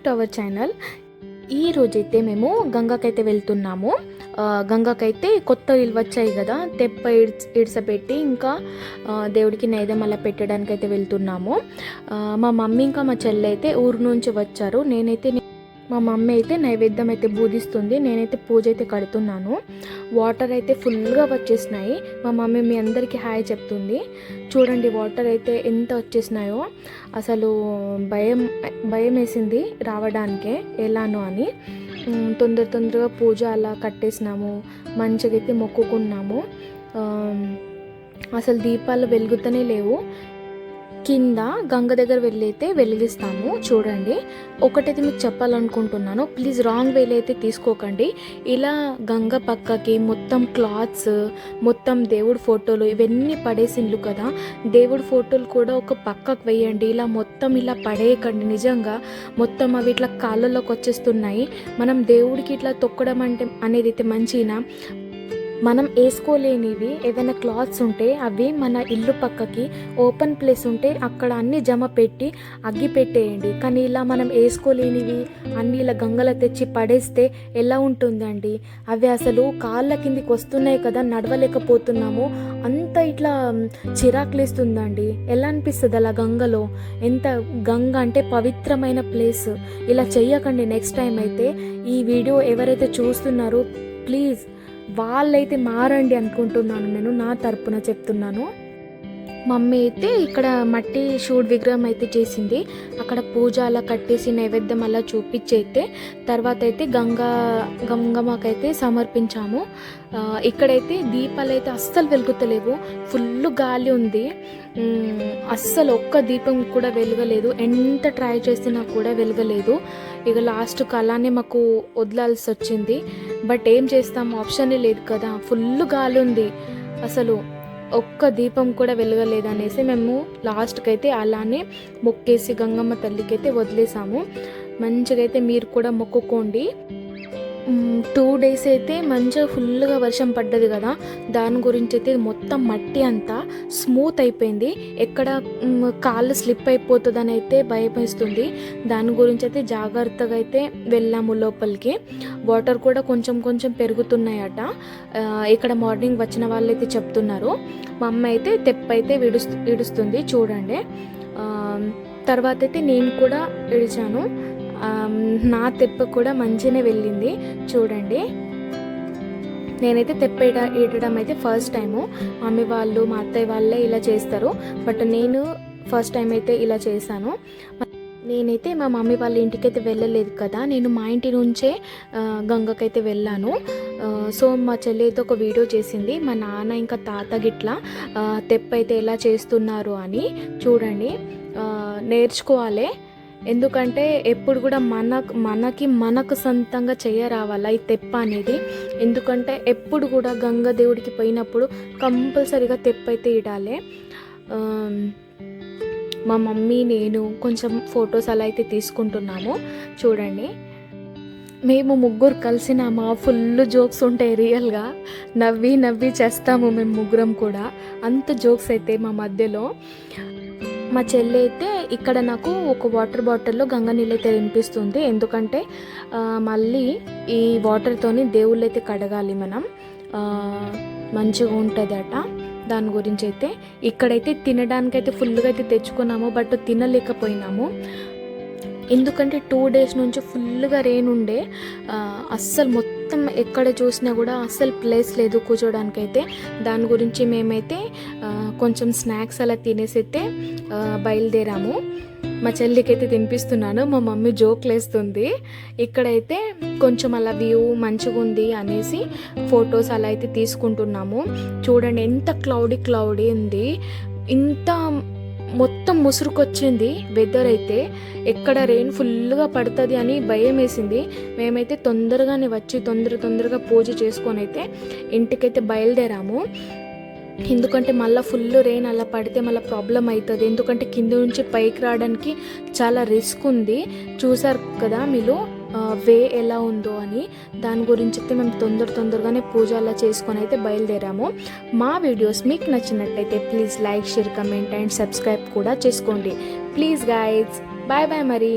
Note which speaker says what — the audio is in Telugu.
Speaker 1: Back to our channel. ఈ రోజైతే మేము గంగాకైతే వెళ్తున్నాము. గంగాకైతే కొత్త ఇల్లు వచ్చాయి కదా, తెప్ప ఇడిసపెట్టి ఇంకా దేవుడికి నైవేద్యం అలా పెట్టడానికి అయితే వెళ్తున్నాము. మా మమ్మీ ఇంకా మా చెల్లి అయితే ఊరు నుంచి వచ్చారు. మా మమ్మీ అయితే నైవేద్యం అయితే బూదిస్తుంది, నేనైతే పూజ అయితే కడుతున్నాను. వాటర్ అయితే ఫుల్గా వచ్చేసినాయి. మా మమ్మీ మీ అందరికీ హాయ్ చెప్తుంది. చూడండి వాటర్ అయితే ఎంత వచ్చేసినాయో, అసలు భయం వేసింది రావడానికే ఎలానో అని. తొందరగా పూజ అలా కట్టేసినాము, మంచిగా అయితే మొక్కుకున్నాము. అసలు దీపాలు వెలుగుతూనే లేవు. కింద గంగ దగ్గర వెళ్ళైతే వెలిగిస్తాము. చూడండి, ఒకటైతే మీకు చెప్పాలనుకుంటున్నాను, ప్లీజ్ రాంగ్ వేలో అయితే తీసుకోకండి. ఇలా గంగ పక్కకి మొత్తం క్లాత్స్, మొత్తం దేవుడి ఫోటోలు ఇవన్నీ పడేసిండ్లు కదా, దేవుడి ఫోటోలు కూడా ఒక పక్కకు వేయండి. ఇలా మొత్తం ఇలా పడేయకండి. నిజంగా మొత్తం అవి ఇట్లా కాళ్ళలోకి వచ్చేస్తున్నాయి. మనం దేవుడికి ఇట్లా తొక్కడం అనేది అయితే మంచినా, మనం వేసుకోలేనివి ఏదైనా క్లాత్స్ ఉంటే అవి మన ఇల్లు పక్కకి ఓపెన్ ప్లేస్ ఉంటే అక్కడ అన్నీ జమ పెట్టి అగ్గి పెట్టేయండి. కానీ ఇలా మనం వేసుకోలేనివి అన్నీ ఇలా గంగలో తెచ్చి పడేస్తే ఎలా ఉంటుందండి? అవి అసలు కాళ్ళ కిందికి వస్తున్నాయి కదా, నడవలేకపోతున్నాము. అంత ఇట్లా చిరాకులేస్తుందండి. ఎలా అనిపిస్తుంది అలా గంగలో? ఎంత గంగ అంటే పవిత్రమైన ప్లేస్. ఇలా చెయ్యకండి నెక్స్ట్ టైం అయితే. ఈ వీడియో ఎవరైతే చూస్తున్నారో ప్లీజ్ వాళ్ళైతే మారండి అనుకుంటున్నాను, నేను నా తరపున చెప్తున్నాను. మమ్మీ అయితే ఇక్కడ మట్టి శివుడి విగ్రహం అయితే చేసింది. అక్కడ పూజ అలా కట్టేసి నైవేద్యం అలా చూపించి అయితే తర్వాత అయితే గంగమ్మకైతే సమర్పించాము. ఇక్కడైతే దీపాలు అయితే అస్సలు వెలుగుతలేవు, ఫుల్ గాలి ఉంది. అస్సలు ఒక్క దీపం కూడా వెలగలేదు. ఎంత ట్రై చేసినా కూడా వెలగలేదు. ఇక లాస్ట్కి అలానే మాకు వదలాల్సి వచ్చింది. బట్ ఏం చేస్తాం, ఆప్షనే లేదు కదా, ఫుల్ గాలి ఉంది. అసలు ఒక్క దీపం కూడా వెలగలేదు అనేసి మేము లాస్ట్కి అయితే అలానే మొక్కేసి గంగమ్మ తల్లికి అయితే వదిలేసాము. మంచిగా అయితే మీరు కూడా మొక్కుకోండి. 2 days అయితే మంచిగా ఫుల్గా వర్షం పడ్డది కదా, దాని గురించి అయితే మొత్తం మట్టి అంతా స్మూత్ అయిపోయింది. ఎక్కడ కాళ్ళు స్లిప్ అయిపోతుందని అయితే భయం వేస్తుంది. దాని గురించి అయితే జాగ్రత్తగా అయితే వెళ్ళాము లోపలికి. వాటర్ కూడా కొంచెం పెరుగుతున్నాయట. ఇక్కడ మార్నింగ్ వచ్చిన వాళ్ళు అయితే చెప్తున్నారు. మా అమ్మ అయితే తెప్ప అయితే ఇడుస్తుంది చూడండి. తర్వాత అయితే నేను కూడా ఇడిచాను. నా తెప్ప కూడా మంచిగానే వెళ్ళింది చూడండి. నేనైతే తెప్ప ఇడడం అయితే ఫస్ట్ టైము. మమ్మీ వాళ్ళు మా అత్తయ్య వాళ్ళే ఇలా చేస్తారు, బట్ నేను ఫస్ట్ టైం అయితే ఇలా చేశాను. నేనైతే మా మమ్మీ వాళ్ళ ఇంటికైతే వెళ్ళలేదు కదా, నేను మా ఇంటి నుంచే గంగకైతే వెళ్ళాను. సో మా చెల్లి అయితే ఒక వీడియో చేసింది, మా నాన్న ఇంకా తాత గిట్లా తెప్ప అయితే ఎలా చేస్తున్నారు అని. చూడండి, నేర్చుకోవాలి. ఎందుకంటే ఎప్పుడు కూడా మనకు సొంతంగా రావాలా ఈ తెప్ప అనేది. ఎందుకంటే ఎప్పుడు కూడా గంగ దేవుడికి పోయినప్పుడు కంపల్సరీగా తెప్ప అయితే ఇడాలి. మా మమ్మీ నేను కొంచెం ఫొటోస్ అలా అయితే తీసుకుంటున్నాము. చూడండి, మేము ముగ్గురు కలిసినామా, ఫుల్ జోక్స్ ఉంటాయి. రియల్గా నవ్వి చేస్తాము మేము ముగ్గురం కూడా. అంత జోక్స్ అయితే మా మధ్యలో. మా చెల్లి అయితే ఇక్కడ నాకు ఒక వాటర్ బాటిల్లో గంగ నీళ్ళు అయితే నింపిస్తుంది. ఎందుకంటే మళ్ళీ ఈ వాటర్తోని దేవుళ్ళు అయితే కడగాలి మనం, మంచిగా ఉంటుంది అట. దాని గురించి అయితే ఇక్కడైతే తినడానికైతే ఫుల్గా అయితే తెచ్చుకున్నాము, బట్ తినలేకపోయినాము. ఎందుకంటే 2 days నుంచి ఫుల్గా రెయిన్ ఉండే. అస్సలు మొత్తం ఎక్కడ చూసినా కూడా అస్సలు ప్లేస్ లేదు కూర్చోడానికైతే. దాని గురించి మేమైతే కొంచెం స్నాక్స్ అలా తినేసి అయితే బయలుదేరాము. మా చెల్లికి అయితే తినిపిస్తున్నాను, మా మమ్మీ జోక్లు వేస్తుంది. ఇక్కడైతే కొంచెం అలా వ్యూ మంచిగా ఉంది అనేసి ఫొటోస్ అలా అయితే తీసుకుంటున్నాము. చూడండి ఎంత క్లౌడీ ఉంది. ఇంత మొత్తం ముసురుకొచ్చింది వెదర్ అయితే. ఎక్కడ రెయిన్ ఫుల్గా పడుతుంది అని భయం వేసింది. మేమైతే తొందరగానే వచ్చి తొందరగా పూజ చేసుకొని అయితే ఇంటికైతే బయలుదేరాము. ఎందుకంటే మళ్ళీ ఫుల్ రెయిన్ అలా పడితే మళ్ళీ ప్రాబ్లం అవుతుంది. ఎందుకంటే కింద నుంచి పైకి రావడానికి చాలా రిస్క్ ఉంది. చూసారు కదా మీరు వే ఎలా ఉందో అని. దాని గురించి అయితే మేము తొందరగానే పూజ అలా చేసుకొని అయితే బయలుదేరాము. మా వీడియోస్ మీకు నచ్చినట్టయితే please like, share, comment and subscribe కూడా చేసుకోండి ప్లీజ్ గైస్. బాయ్ మరి.